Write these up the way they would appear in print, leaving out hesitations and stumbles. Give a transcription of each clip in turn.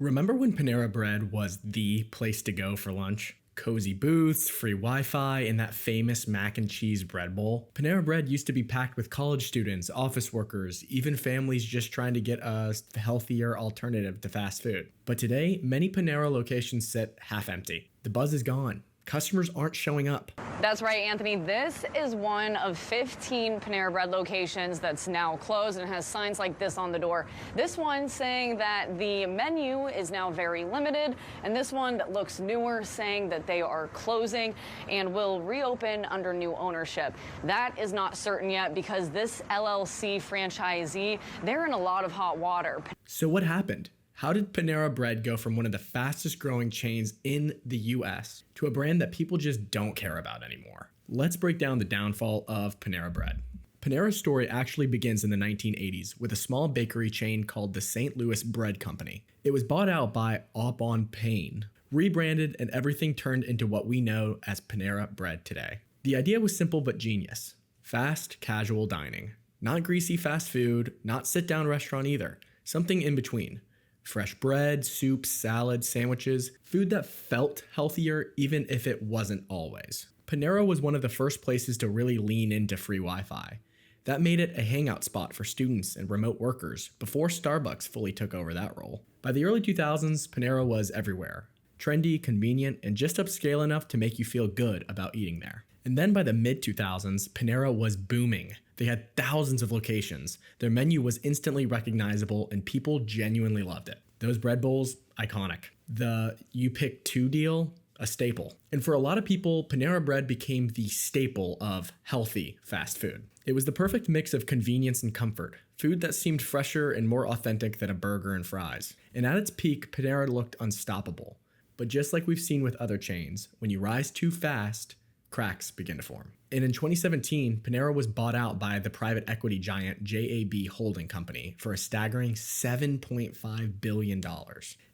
Remember when Panera Bread was the place to go for lunch? Cozy booths, free Wi-Fi, and that famous mac and cheese bread bowl. Panera Bread used to be packed with college students, office workers, even families just trying to get a healthier alternative to fast food. But today, many Panera locations sit half empty. The buzz is gone. Customers aren't showing up. That's right, Anthony. This is one of 15 Panera Bread locations that's now closed and has signs like this on the door. This one saying that the menu is now very limited, and this one that looks newer saying that they are closing and will reopen under new ownership. That is not certain yet because this LLC franchisee, they're in a lot of hot water. So what happened? How did Panera Bread go from one of the fastest growing chains in the US to a brand that people just don't care about anymore? Let's break down the downfall of Panera Bread. Panera's story actually begins in the 1980s with a small bakery chain called the St. Louis Bread Company. It was bought out by Au Bon Pain, rebranded, and everything turned into what we know as Panera Bread today. The idea was simple but genius. Fast, casual dining. Not greasy fast food, not sit-down restaurant either. Something in between. Fresh bread, soups, salads, sandwiches, food that felt healthier even if it wasn't always. Panera was one of the first places to really lean into free Wi-Fi. That made it a hangout spot for students and remote workers before Starbucks fully took over that role. By the early 2000s, Panera was everywhere. Trendy, convenient, and just upscale enough to make you feel good about eating there. And then by the mid-2000s, Panera was booming. They had thousands of locations. Their menu was instantly recognizable and people genuinely loved it. Those bread bowls, iconic. The you pick two deal, a staple. And for a lot of people, Panera Bread became the staple of healthy fast food. It was the perfect mix of convenience and comfort, food that seemed fresher and more authentic than a burger and fries. And at its peak, Panera looked unstoppable. But just like we've seen with other chains, when you rise too fast, cracks begin to form. And in 2017, Panera was bought out by the private equity giant JAB Holding Company for a staggering $7.5 billion.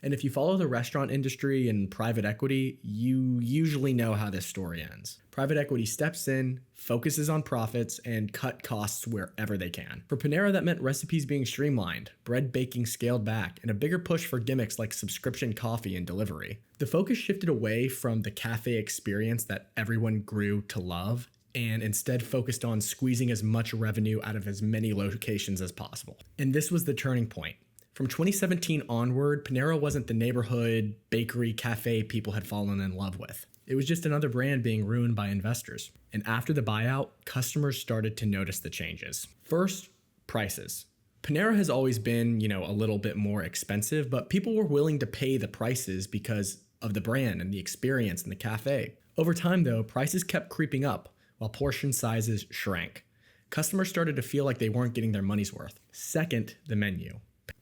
And if you follow the restaurant industry and private equity, you usually know how this story ends. Private equity steps in, focuses on profits, and cut costs wherever they can. For Panera, that meant recipes being streamlined, bread baking scaled back, and a bigger push for gimmicks like subscription coffee and delivery. The focus shifted away from the cafe experience that everyone grew to love, and instead focused on squeezing as much revenue out of as many locations as possible. And this was the turning point. From 2017 onward, Panera wasn't the neighborhood bakery cafe people had fallen in love with. It was just another brand being ruined by investors. And after the buyout, customers started to notice the changes. First, prices. Panera has always been, a little bit more expensive, but people were willing to pay the prices because of the brand and the experience in the cafe. Over time, though, prices kept creeping up, while portion sizes shrank. Customers started to feel like they weren't getting their money's worth. Second, the menu.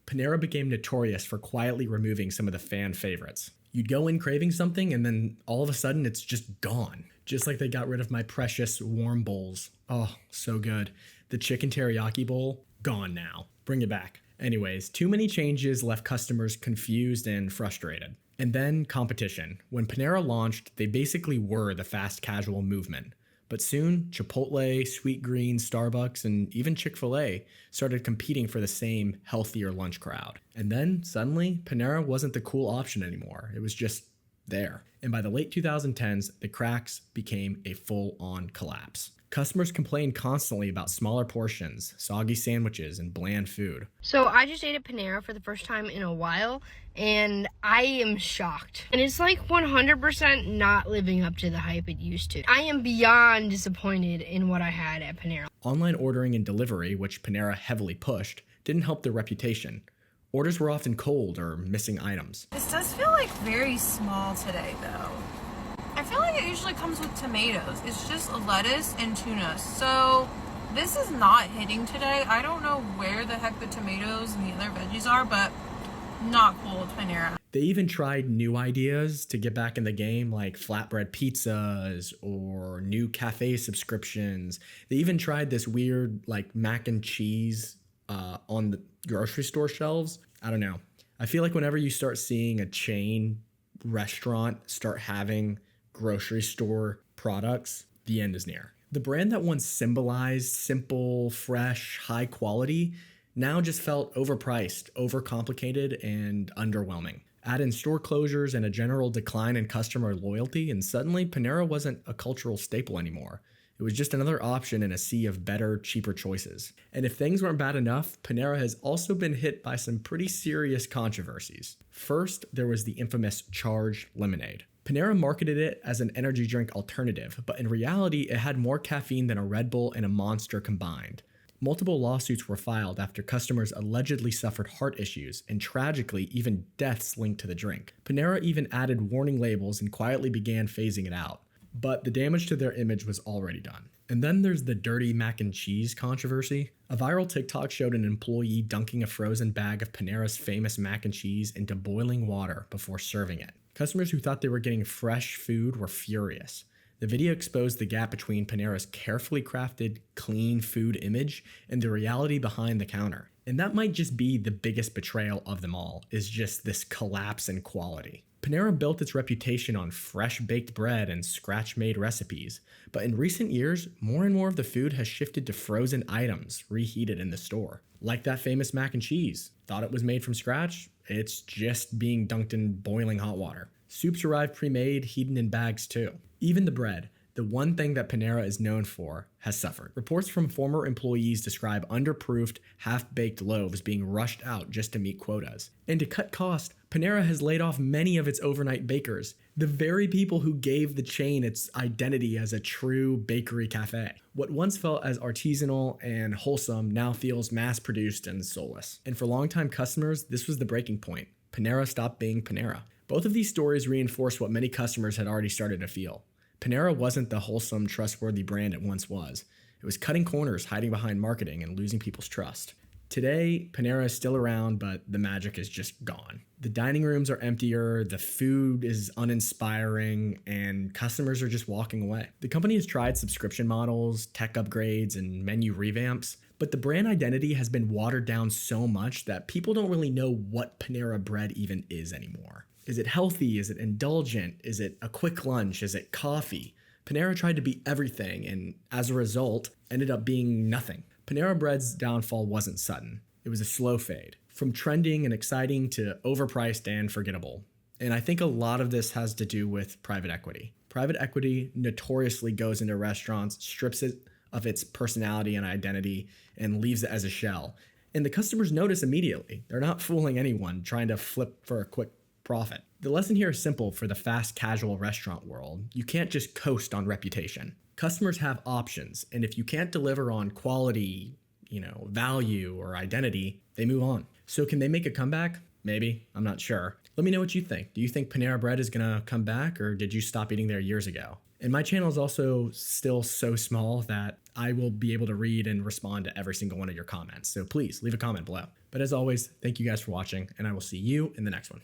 Panera became notorious for quietly removing some of the fan favorites. You'd go in craving something and then all of a sudden it's just gone. Just like they got rid of my precious warm bowls. Oh, so good. The chicken teriyaki bowl, gone now. Bring it back. Anyways, too many changes left customers confused and frustrated. And then competition. When Panera launched, they basically were the fast casual movement. But soon, Chipotle, Sweet Green, Starbucks, and even Chick-fil-A started competing for the same healthier lunch crowd. And then, suddenly, Panera wasn't the cool option anymore. It was just there. And by the late 2010s, the cracks became a full-on collapse. Customers complained constantly about smaller portions, soggy sandwiches, and bland food. So I just ate at Panera for the first time in a while, and I am shocked. And it's like 100% not living up to the hype it used to. I am beyond disappointed in what I had at Panera. Online ordering and delivery, which Panera heavily pushed, didn't help their reputation. Orders were often cold or missing items. This does feel like very small today, though. I feel like it usually comes with tomatoes. It's just lettuce and tuna. So this is not hitting today. I don't know where the heck the tomatoes and the other veggies are, but not cool with Panera. They even tried new ideas to get back in the game, like flatbread pizzas or new cafe subscriptions. They even tried this weird mac and cheese on the grocery store shelves. I don't know. I feel like whenever you start seeing a chain restaurant start having grocery store products, the end is near. The brand that once symbolized simple, fresh, high quality now just felt overpriced, overcomplicated, and underwhelming. Add in store closures and a general decline in customer loyalty, and suddenly Panera wasn't a cultural staple anymore. It was just another option in a sea of better, cheaper choices. And if things weren't bad enough, Panera has also been hit by some pretty serious controversies. First, there was the infamous charged lemonade. Panera marketed it as an energy drink alternative, but in reality, it had more caffeine than a Red Bull and a Monster combined. Multiple lawsuits were filed after customers allegedly suffered heart issues and tragically even deaths linked to the drink. Panera even added warning labels and quietly began phasing it out. But the damage to their image was already done. And then there's the dirty mac and cheese controversy. A viral TikTok showed an employee dunking a frozen bag of Panera's famous mac and cheese into boiling water before serving it. Customers who thought they were getting fresh food were furious. The video exposed the gap between Panera's carefully crafted, clean food image and the reality behind the counter. And that might just be the biggest betrayal of them all, is just this collapse in quality. Panera built its reputation on fresh baked bread and scratch-made recipes, but in recent years, more and more of the food has shifted to frozen items reheated in the store. Like that famous mac and cheese. Thought it was made from scratch? It's just being dunked in boiling hot water. Soups arrive pre-made, heated in bags too. Even the bread, the one thing that Panera is known for, has suffered. Reports from former employees describe underproofed, half-baked loaves being rushed out just to meet quotas. And to cut cost, Panera has laid off many of its overnight bakers, the very people who gave the chain its identity as a true bakery cafe. What once felt as artisanal and wholesome now feels mass-produced and soulless. And for longtime customers, this was the breaking point. Panera stopped being Panera. Both of these stories reinforce what many customers had already started to feel. Panera wasn't the wholesome, trustworthy brand it once was. It was cutting corners, hiding behind marketing, and losing people's trust. Today, Panera is still around, but the magic is just gone. The dining rooms are emptier, the food is uninspiring, and customers are just walking away. The company has tried subscription models, tech upgrades, and menu revamps, but the brand identity has been watered down so much that people don't really know what Panera Bread even is anymore. Is it healthy? Is it indulgent? Is it a quick lunch? Is it coffee? Panera tried to be everything, and as a result, ended up being nothing. Panera Bread's downfall wasn't sudden. It was a slow fade, from trending and exciting to overpriced and forgettable. And I think a lot of this has to do with private equity. Private equity notoriously goes into restaurants, strips it of its personality and identity, and leaves it as a shell. And the customers notice immediately. They're not fooling anyone trying to flip for a quick profit. The lesson here is simple for the fast casual restaurant world. You can't just coast on reputation. Customers have options, and if you can't deliver on quality, value or identity, they move on. So can they make a comeback? Maybe. I'm not sure. Let me know what you think. Do you think Panera Bread is gonna come back, or did you stop eating there years ago? And my channel is also still so small that I will be able to read and respond to every single one of your comments. So please leave a comment below. But as always, thank you guys for watching, and I will see you in the next one.